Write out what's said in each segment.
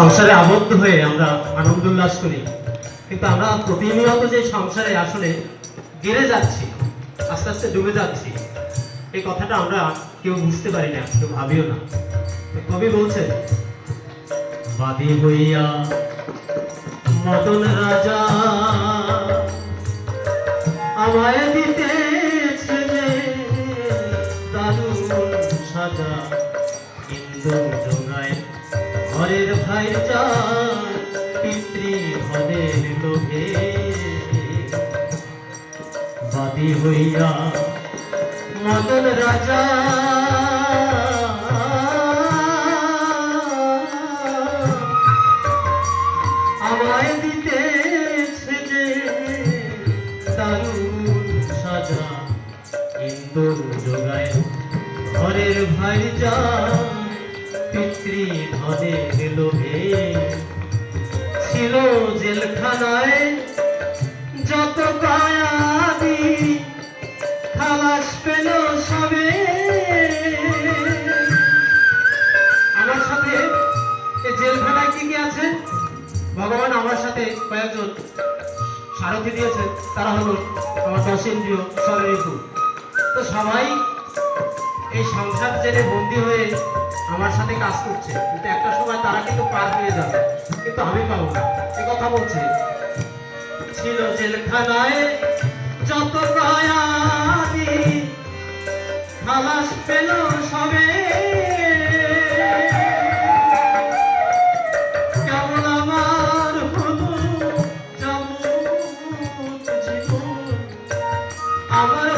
সংসারে আবদ্ধ হয়ে আমরা আনন্দ উল্লাস করি, কিন্তু আমরা প্রতিনিয়ত যে সংসারে আসলে গেড়ে যাচ্ছি, আস্তে আস্তে ডুবে যাচ্ছি, এই কথাটা আমরা কেউ বুঝতে পারি না, কেউ ভাবিও না। কবি বলছেন, বাদী হইয়া মদন রাজা আমায় দিতেছে যে দারুণ সাজা, ইন্দুর জোগায় ঘরের ভাই চান পিতৃভদের লোভে। বাদী হইয়া মদন রাজা আমায় দিতেছে যে দারুণ সাজা, ইন্দুর জোগায় ঘরের ভাই চান পিতৃধনের লোভে। ছিল জেলখানায় যত কায়াদি, খালাস পেল সবে। আমার সাথে এই জেলখানায় কি কি আছে? ভগবান আমার সাথে কয়েকজন সারথি দিয়েছেন, তারা হলো আমার দশেন্দ্রীয় স্বরঋতু। তো সবাই এই সংসার জেলে বন্দী হয়ে আমার সাথে কাজ করছে, কিন্তু একটা সময় তারা কিন্তু পার হয়ে যাবে, কিন্তু আমি পাবো না। এ কথা বলছে, ছিল জেলখানায় যত কায়াদি, খালাস পেল সবে। কেমন আমার হলো জমুত জীবন, আমার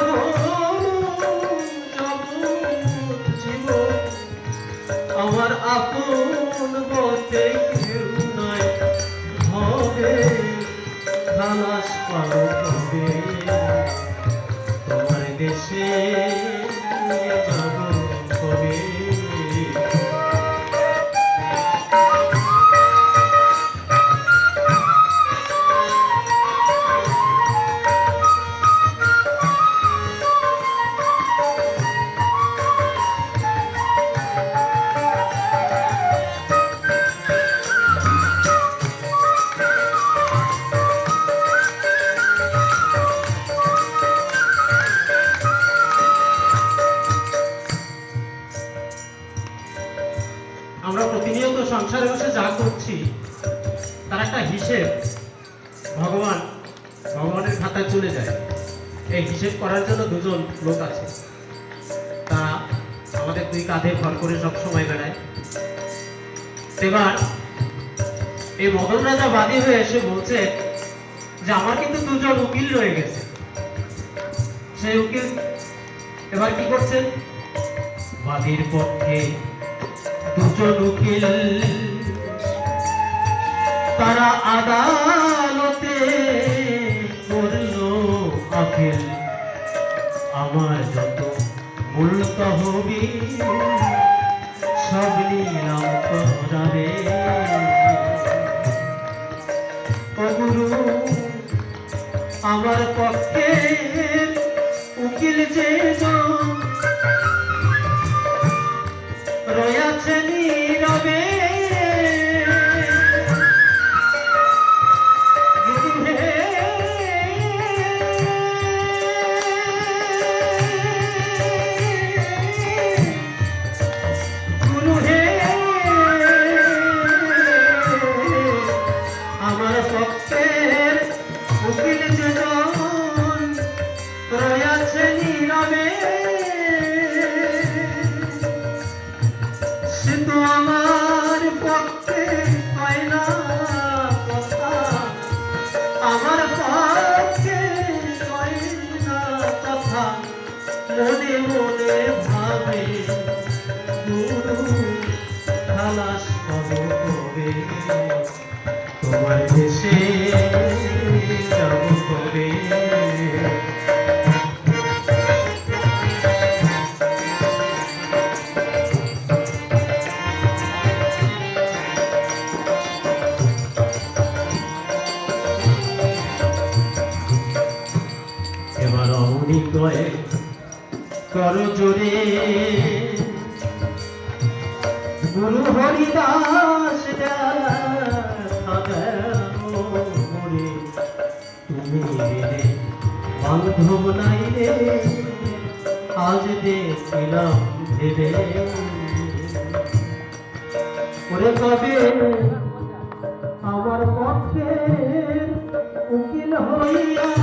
আমার আপন বলতে কেউ নাই, হবে খালাস পাবো কবে। তোমার দেশে যাব কবে। আমরা প্রতিনিয়ত সংসারে বসে যা করছি তার একটা হিসেব ভগবানের খাতায় চলে যায়। এই হিসেব করার জন্য দুজন লোক আছে, তারা আমাদের দুই কাঁধে ভর করে সব সময় বেড়ায়। এবার এই মদন রাজা বাদী হয়ে এসে বলছে যে আমার কিন্তু দুজন উকিল রয়ে গেছে। সেই উকিল এবার কি করছেন? বাদীর পক্ষে দুজন উকিল, তারা আদালতে করল আপিল। আমার যত মূল তহবিল সব নিলাম করারে। ও গুরু, আমার পক্ষে উকিল যে রয়েছে নীরবে। গুরু হে, আমার পক্ষের উকিল যেজন রয়েছে নীরবে। সে তো আমার পক্ষে হয় না কথা, আমার পক্ষে হয় না কথা। মনে মনে ভাবে গুরু, খালাস পাবো কবে। তোমার দেশে যাব কবে। এবার অমনি কয়ে কর জোরে, গুরু হরিদাস বান্ধব নাই রে আজ দেখিলাম ভেবে ওরে কবে আমার পক্ষে উকিল হইয়া